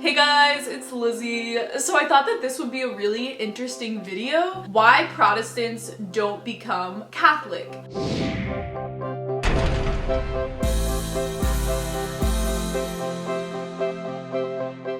Hey guys, it's Lizzie. So I thought that this would be a really interesting video. Why Protestants don't become Catholic.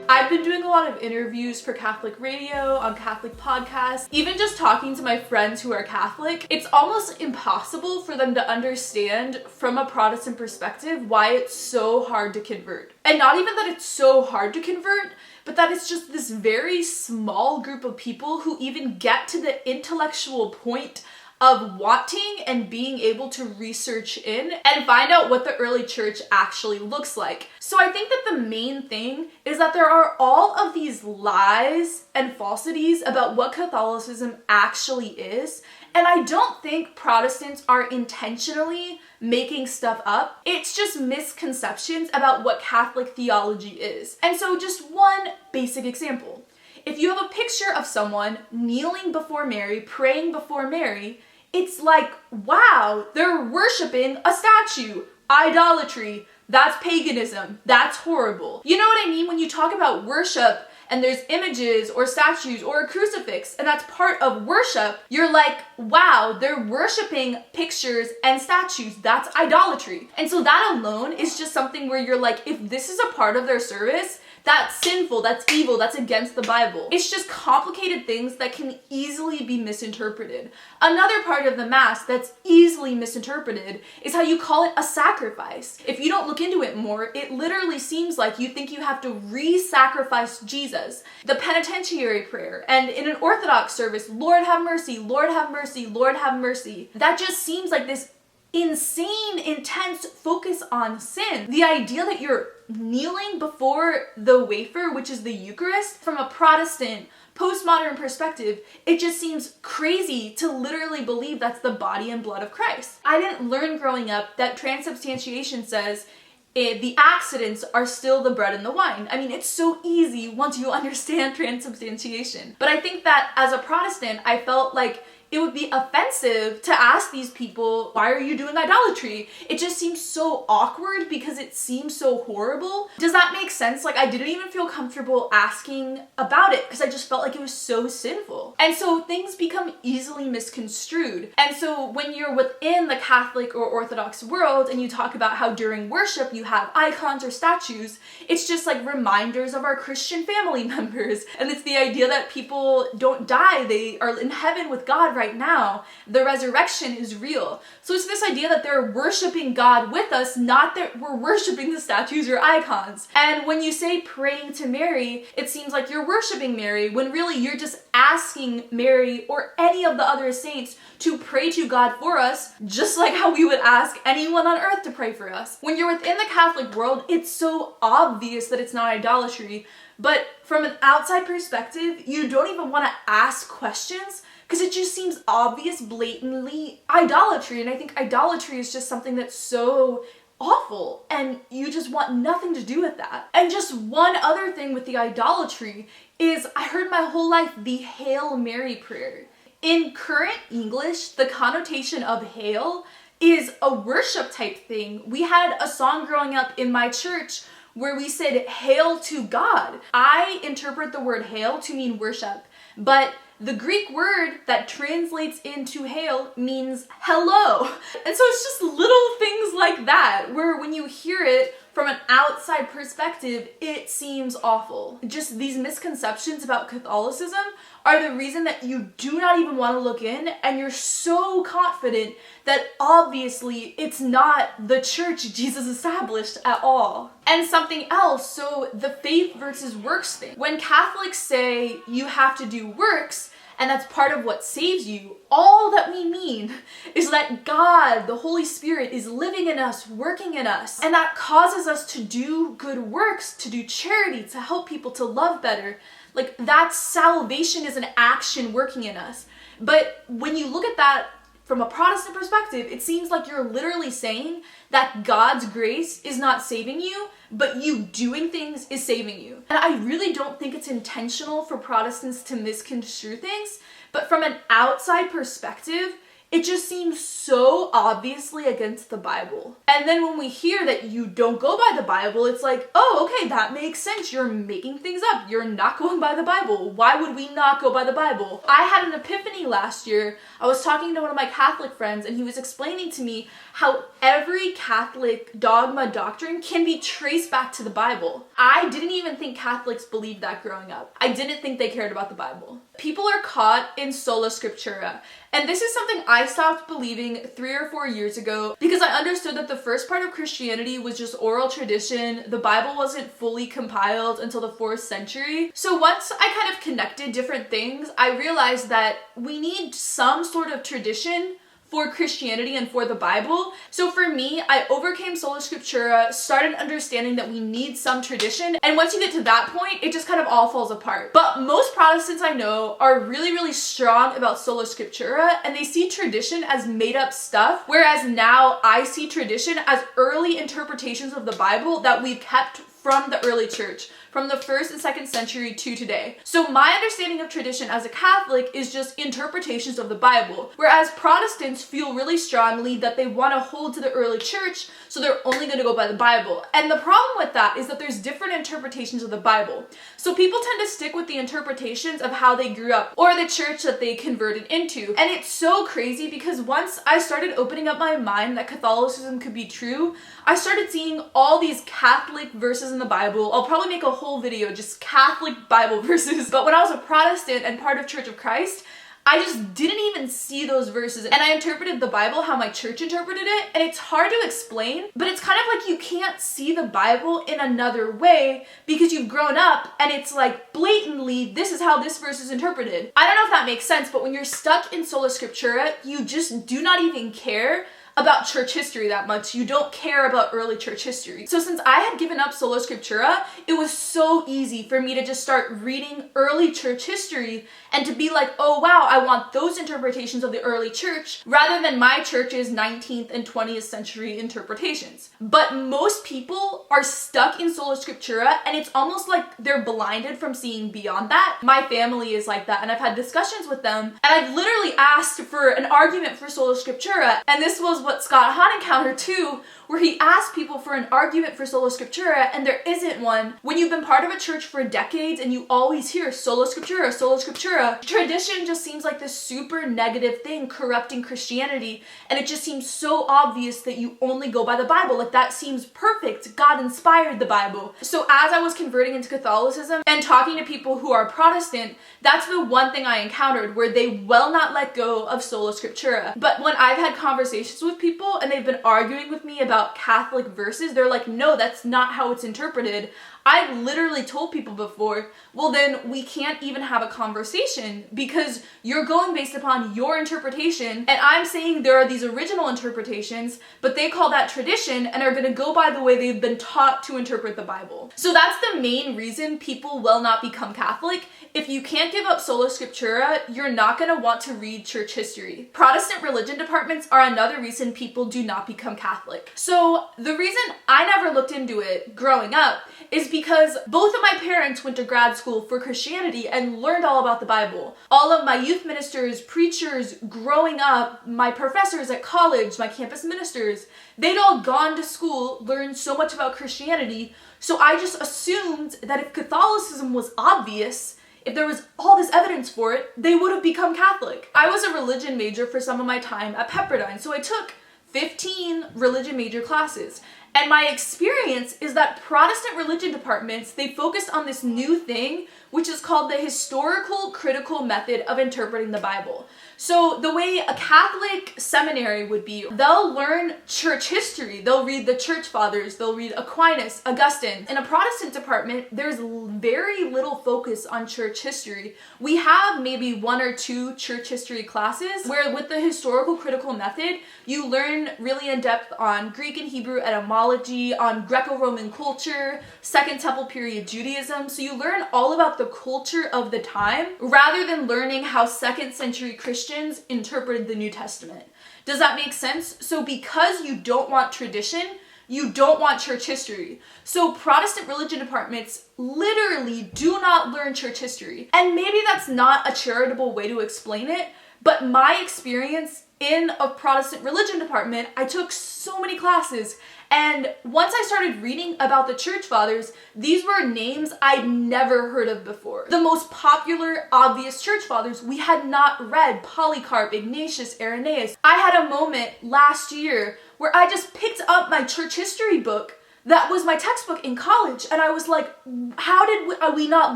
I've been doing a lot of interviews for Catholic radio, on Catholic podcasts, even just talking to my friends who are Catholic. It's almost impossible for them to understand from a Protestant perspective why it's so hard to convert. And not even that it's so hard to convert, but that it's just this very small group of people who even get to the intellectual point of wanting and being able to research in and find out what the early church actually looks like. So I think that the main thing is that there are all of these lies and falsities about what Catholicism actually is, and I don't think Protestants are intentionally making stuff up. It's just misconceptions about what Catholic theology is. And so just one basic example. If you have a picture of someone kneeling before Mary, praying before Mary, it's like, wow, they're worshiping a statue. Idolatry. That's paganism. That's horrible. You know what I mean? When you talk about worship and there's images or statues or a crucifix and that's part of worship, you're like, wow, they're worshiping pictures and statues. That's idolatry. And so that alone is just something where you're like, if this is a part of their service, that's sinful, that's evil, that's against the Bible. It's just complicated things that can easily be misinterpreted. Another part of the Mass that's easily misinterpreted is how you call it a sacrifice. If you don't look into it more, it literally seems like you think you have to re-sacrifice Jesus. The penitentiary prayer, and in an Orthodox service, Lord have mercy, Lord have mercy, Lord have mercy. That just seems like this insane, intense focus on sin. The idea that you're kneeling before the wafer, which is the Eucharist, from a Protestant, postmodern perspective, it just seems crazy to literally believe that's the body and blood of Christ. I didn't learn growing up that transubstantiation says the accidents are still the bread and the wine. I mean, it's so easy once you understand transubstantiation. But I think that as a Protestant, I felt like it would be offensive to ask these people, why are you doing idolatry? It just seems so awkward because it seems so horrible. Does that make sense? Like, I didn't even feel comfortable asking about it because I just felt like it was so sinful. And so things become easily misconstrued. And so when you're within the Catholic or Orthodox world and you talk about how during worship you have icons or statues, it's just like reminders of our Christian family members. And it's the idea that people don't die, they are in heaven with God right now. The resurrection is real. So it's this idea that they're worshiping God with us, not that we're worshiping the statues or icons. And when you say praying to Mary, it seems like you're worshiping Mary, when really you're just asking Mary or any of the other saints to pray to God for us, just like how we would ask anyone on earth to pray for us. When you're within the Catholic world, it's so obvious that it's not idolatry, but from an outside perspective, you don't even want to ask questions because it just seems obvious, blatantly idolatry. And I think idolatry is just something that's so awful and you just want nothing to do with that. And just one other thing with the idolatry is I heard my whole life the Hail Mary prayer. In current English, the connotation of hail is a worship type thing. We had a song growing up in my church where we said hail to God. I interpret the word hail to mean worship, but the Greek word that translates into hail means hello. And so it's just little things like that where when you hear it from an outside perspective, it seems awful. Just these misconceptions about Catholicism are the reason that you do not even want to look in, and you're so confident that obviously it's not the church Jesus established at all. And something else, so the faith versus works thing. When Catholics say you have to do works, and that's part of what saves you, all that we mean is that God, the Holy Spirit, is living in us, working in us. And that causes us to do good works, to do charity, to help people, to love better. Like, that salvation is an action working in us. But when you look at that from a Protestant perspective, it seems like you're literally saying that God's grace is not saving you, but you doing things is saving you. And I really don't think it's intentional for Protestants to misconstrue things, but from an outside perspective, it just seems so obviously against the Bible. And then when we hear that you don't go by the Bible, it's like, oh, okay, that makes sense. You're making things up. You're not going by the Bible. Why would we not go by the Bible? I had an epiphany last year. I was talking to one of my Catholic friends, and he was explaining to me how every Catholic dogma doctrine can be traced back to the Bible. I didn't even think Catholics believed that growing up. I didn't think they cared about the Bible. People are caught in sola scriptura. And this is something I stopped believing 3 or 4 years ago because I understood that the first part of Christianity was just oral tradition. The Bible wasn't fully compiled until the 4th century. So once I kind of connected different things, I realized that we need some sort of tradition for Christianity and for the Bible. So for me, I overcame sola scriptura, started understanding that we need some tradition, and once you get to that point, it just kind of all falls apart. But most Protestants I know are really, really strong about sola scriptura, and they see tradition as made up stuff, whereas now I see tradition as early interpretations of the Bible that we've kept from the early church, from the 1st and 2nd century to today. So my understanding of tradition as a Catholic is just interpretations of the Bible, whereas Protestants feel really strongly that they want to hold to the early church, so they're only going to go by the Bible. And the problem with that is that there's different interpretations of the Bible. So people tend to stick with the interpretations of how they grew up or the church that they converted into. And it's so crazy because once I started opening up my mind that Catholicism could be true, I started seeing all these Catholic verses in the Bible. I'll probably make a whole video just Catholic Bible verses. But when I was a Protestant and part of Church of Christ, I just didn't even see those verses. And I interpreted the Bible how my church interpreted it. And it's hard to explain, but it's kind of like you can't see the Bible in another way because you've grown up and it's like blatantly, this is how this verse is interpreted. I don't know if that makes sense, but when you're stuck in sola scriptura, you just do not even care about church history that much. You don't care about early church history. So since I had given up sola scriptura, it was so easy for me to just start reading early church history and to be like, oh wow, I want those interpretations of the early church rather than my church's 19th and 20th century interpretations. But most people are stuck in sola scriptura and it's almost like they're blinded from seeing beyond that. My family is like that and I've had discussions with them and I've literally asked for an argument for sola scriptura, and this was what Scott Hahn encountered too, where he asked people for an argument for sola scriptura and there isn't one. When you've been part of a church for decades and you always hear sola scriptura, tradition just seems like this super negative thing corrupting Christianity, and it just seems so obvious that you only go by the Bible. Like that seems perfect. God inspired the Bible. So as I was converting into Catholicism and talking to people who are Protestant, that's the one thing I encountered where they will not let go of sola scriptura. But when I've had conversations with people and they've been arguing with me about Catholic verses, they're like, no, that's not how it's interpreted. I've literally told people before, well then we can't even have a conversation because you're going based upon your interpretation and I'm saying there are these original interpretations, but they call that tradition and are going to go by the way they've been taught to interpret the Bible. So that's the main reason people will not become Catholic. If you can't give up sola scriptura, you're not going to want to read church history. Protestant religion departments are another reason people do not become Catholic. So the reason I never looked into it growing up is because both of my parents went to grad school for Christianity and learned all about the Bible. All of my youth ministers, preachers growing up, my professors at college, my campus ministers, they'd all gone to school, learned so much about Christianity, so I just assumed that if Catholicism was obvious, if there was all this evidence for it, they would have become Catholic. I was a religion major for some of my time at Pepperdine, so I took 15 religion major classes. And my experience is that Protestant religion departments, they focused on this new thing, which is called the historical critical method of interpreting the Bible. So the way a Catholic seminary would be, they'll learn church history, they'll read the church fathers, they'll read Aquinas, Augustine. In a Protestant department, there's very little focus on church history. We have maybe 1 or 2 church history classes where with the historical critical method, you learn really in depth on Greek and Hebrew etymology, on Greco-Roman culture, Second Temple period Judaism. So you learn all about the culture of the time rather than learning how 2nd century Christians interpreted the New Testament. Does that make sense? So because you don't want tradition, you don't want church history. So Protestant religion departments literally do not learn church history. And maybe that's not a charitable way to explain it, but my experience in a Protestant religion department, I took so many classes. And once I started reading about the church fathers, these were names I'd never heard of before. The most popular, obvious church fathers we had not read: Polycarp, Ignatius, Irenaeus. I had a moment last year where I just picked up my church history book that was my textbook in college, and I was like, how did we not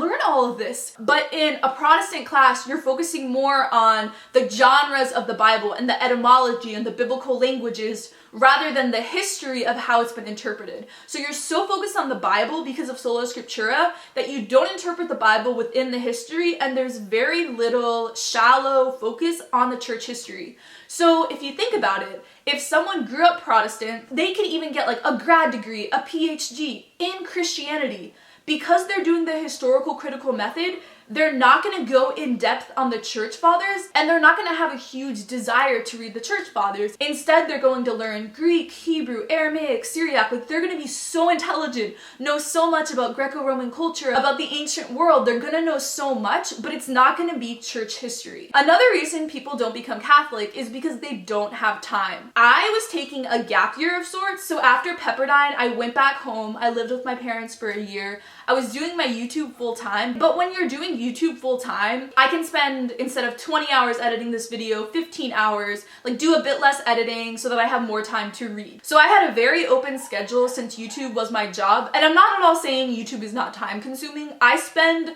learn all of this? But in a Protestant class, you're focusing more on the genres of the Bible and the etymology and the biblical languages rather than the history of how it's been interpreted. So you're so focused on the Bible because of Sola Scriptura that you don't interpret the Bible within the history, and there's very little shallow focus on the church history. So if you think about it, if someone grew up Protestant, they can even get like a grad degree, a PhD in Christianity. Because they're doing the historical critical method, they're not going to go in depth on the church fathers, and they're not going to have a huge desire to read the church fathers. Instead, they're going to learn Greek, Hebrew, Aramaic, Syriac. Like, they're going to be so intelligent, know so much about Greco-Roman culture, about the ancient world. They're going to know so much, but it's not going to be church history. Another reason people don't become Catholic is because they don't have time. I was taking a gap year of sorts, so after Pepperdine, I went back home. I lived with my parents for a year. I was doing my YouTube full time, but when you're doing YouTube full time, I can spend, instead of 20 hours editing this video, 15 hours, like do a bit less editing so that I have more time to read. So I had a very open schedule since YouTube was my job, and I'm not at all saying YouTube is not time consuming. I spend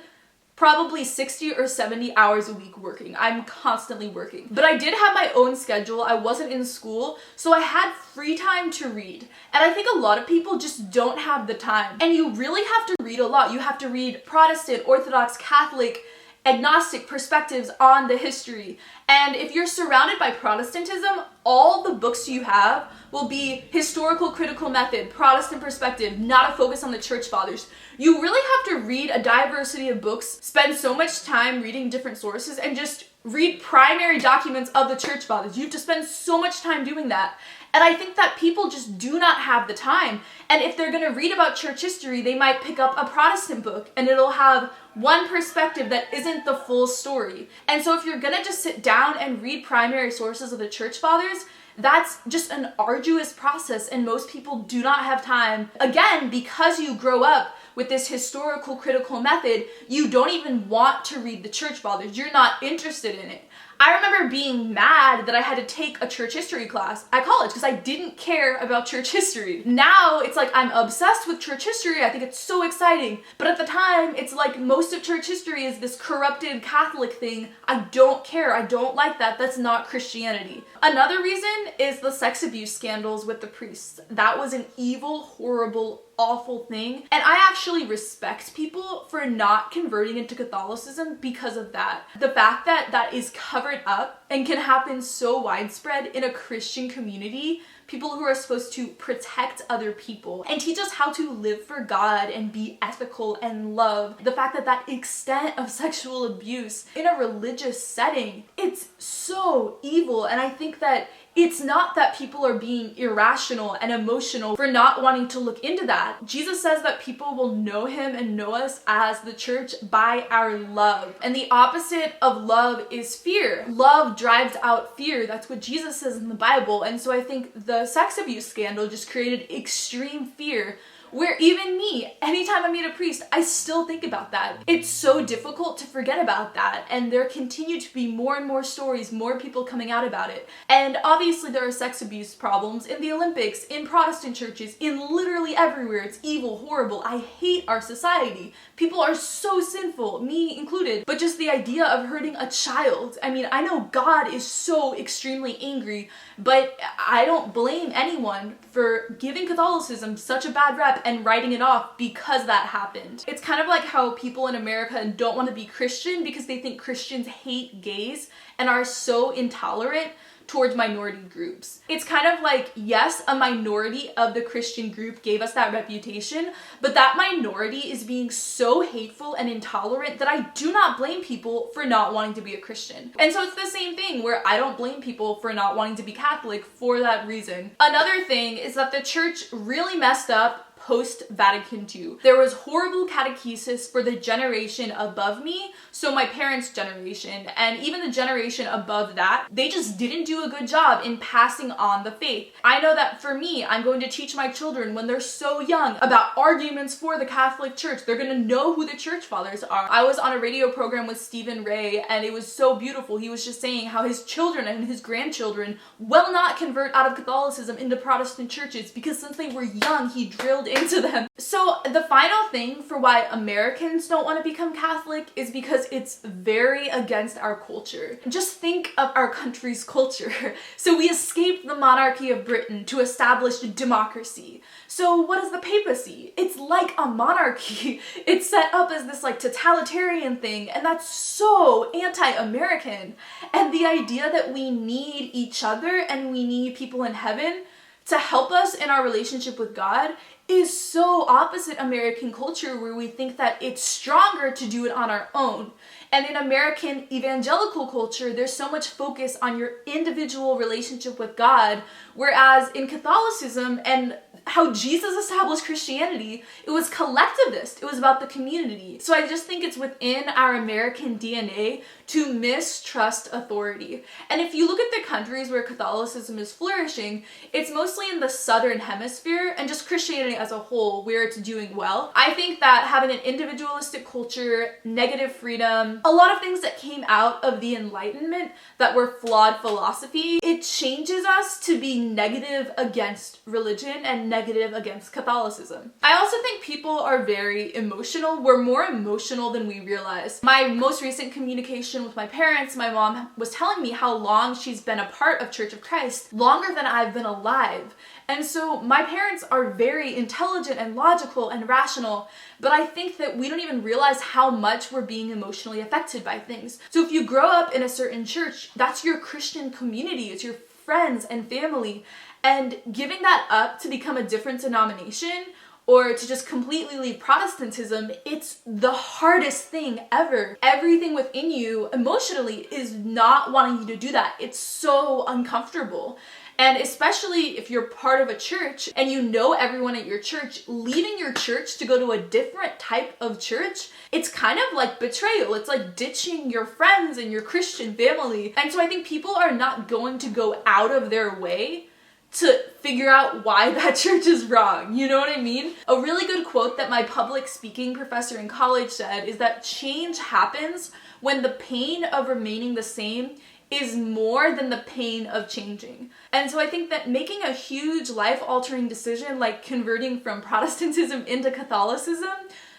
probably 60 or 70 hours a week working. I'm constantly working. But I did have my own schedule. I wasn't in school, so I had free time to read. And I think a lot of people just don't have the time. And you really have to read a lot. You have to read Protestant, Orthodox, Catholic, agnostic perspectives on the history. And if you're surrounded by Protestantism, all the books you have will be historical critical method, Protestant perspective, not a focus on the church fathers. You really have to read a diversity of books, spend so much time reading different sources, and just read primary documents of the church fathers. You have to spend so much time doing that. And I think that people just do not have the time. And if they're going to read about church history, they might pick up a Protestant book and it'll have one perspective that isn't the full story. And so if you're going to just sit down and read primary sources of the church fathers, that's just an arduous process, and most people do not have time. Again, because you grow up with this historical critical method, you don't even want to read the church fathers. You're not interested in it. I remember being mad that I had to take a church history class at college because I didn't care about church history. Now it's like I'm obsessed with church history. I think it's so exciting. But at the time, it's like most of church history is this corrupted Catholic thing. I don't care. I don't like that. That's not Christianity. Another reason is the sex abuse scandals with the priests. That was an evil, horrible, awful thing. And I actually respect people for not converting into Catholicism because of that. The fact that that is covered up and can happen so widespread in a Christian community, people who are supposed to protect other people and teach us how to live for God and be ethical and love. The fact that that extent of sexual abuse in a religious setting, it's so evil. And I think that it's not that people are being irrational and emotional for not wanting to look into that. Jesus says that people will know him and know us as the church by our love. And the opposite of love is fear. Love drives out fear. That's what Jesus says in the Bible. And so I think the sex abuse scandal just created extreme fear, where even me, anytime I meet a priest, I still think about that. It's so difficult to forget about that, and there continue to be more and more stories, more people coming out about it. And obviously there are sex abuse problems in the Olympics, in Protestant churches, in literally everywhere. It's evil, horrible. I hate our society. People are so sinful, me included. But just the idea of hurting a child, I mean, I know God is so extremely angry, but I don't blame anyone for giving Catholicism such a bad rep and writing it off because that happened. It's kind of like how people in America don't want to be Christian because they think Christians hate gays and are so intolerant towards minority groups. It's kind of like, yes, a minority of the Christian group gave us that reputation, but that minority is being so hateful and intolerant that I do not blame people for not wanting to be a Christian. And so it's the same thing where I don't blame people for not wanting to be Catholic for that reason. Another thing is that the church really messed up post-Vatican II. There was horrible catechesis for the generation above me, so my parents' generation, and even the generation above that. They just didn't do a good job in passing on the faith. I know that for me, I'm going to teach my children when they're so young about arguments for the Catholic Church. They're gonna know who the church fathers are. I was on a radio program with Stephen Ray, and it was so beautiful. He was just saying how his children and his grandchildren will not convert out of Catholicism into Protestant churches because since they were young, he drilled into them. So the final thing for why Americans don't want to become Catholic is because it's very against our culture. Just think of our country's culture. So we escaped the monarchy of Britain to establish democracy. So what is the papacy? It's like a monarchy. It's set up as this like totalitarian thing, and that's so anti-American. And the idea that we need each other and we need people in heaven to help us in our relationship with God is so opposite American culture, where we think that it's stronger to do it on our own. And in American evangelical culture, there's so much focus on your individual relationship with God, whereas in Catholicism and how Jesus established Christianity, it was collectivist. It was about the community. So I just think it's within our American DNA to mistrust authority. And if you look at the countries where Catholicism is flourishing, it's mostly in the southern hemisphere and just Christianity as a whole where it's doing well. I think that having an individualistic culture, negative freedom, a lot of things that came out of the Enlightenment that were flawed philosophy, it changes us to be negative against religion and negative against Catholicism. I also think people are very emotional. We're more emotional than we realize. My most recent communication with my parents, my mom was telling me how long she's been a part of Church of Christ, longer than I've been alive. And so my parents are very intelligent and logical and rational, but I think that we don't even realize how much we're being emotionally affected by things. So if you grow up in a certain church, that's your Christian community, it's your friends and family, and giving that up to become a different denomination or to just completely leave Protestantism, it's the hardest thing ever. Everything within you emotionally is not wanting you to do that. It's so uncomfortable. And especially if you're part of a church and you know everyone at your church, leaving your church to go to a different type of church, it's kind of like betrayal. It's like ditching your friends and your Christian family. And so I think people are not going to go out of their way to figure out why that church is wrong. You know what I mean? A really good quote that my public speaking professor in college said is that change happens when the pain of remaining the same is more than the pain of changing. And so I think that making a huge life-altering decision like converting from Protestantism into Catholicism,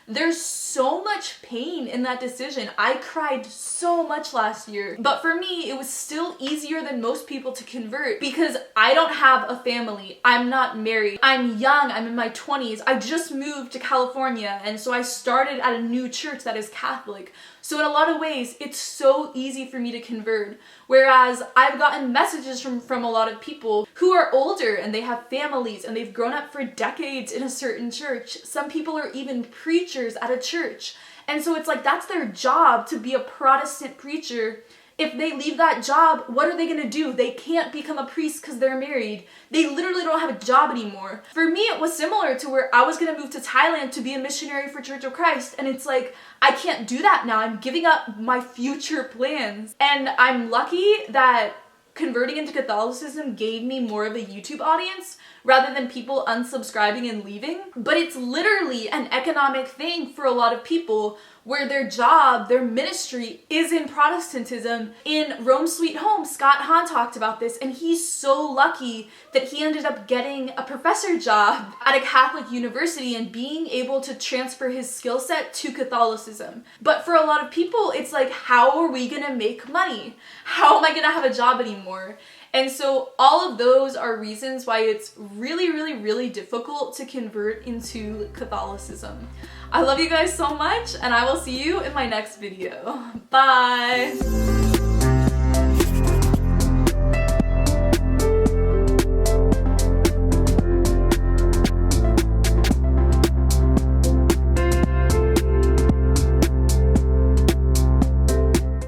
there's so much pain in that decision. I cried so much last year. But for me, it was still easier than most people to convert because I don't have a family. I'm not married. I'm young. I'm in my 20s. I just moved to California, and so I started at a new church that is Catholic. So in a lot of ways, it's so easy for me to convert. Whereas I've gotten messages from a lot of people who are older and they have families and they've grown up for decades in a certain church. Some people are even preachers at a church. And so it's like that's their job to be a Protestant preacher. If they leave that job, what are they gonna do? They can't become a priest because they're married. They literally don't have a job anymore. For me, it was similar to where I was gonna move to Thailand to be a missionary for Church of Christ. And it's like, I can't do that now. I'm giving up my future plans. And I'm lucky that converting into Catholicism gave me more of a YouTube audience rather than people unsubscribing and leaving. But it's literally an economic thing for a lot of people where their job, their ministry is in Protestantism. In Rome Sweet Home, Scott Hahn talked about this, and he's so lucky that he ended up getting a professor job at a Catholic university and being able to transfer his skill set to Catholicism. But for a lot of people, it's like, how are we gonna make money? How am I gonna have a job anymore? And so all of those are reasons why it's really, really, really difficult to convert into Catholicism. I love you guys so much, and I will see you in my next video. Bye!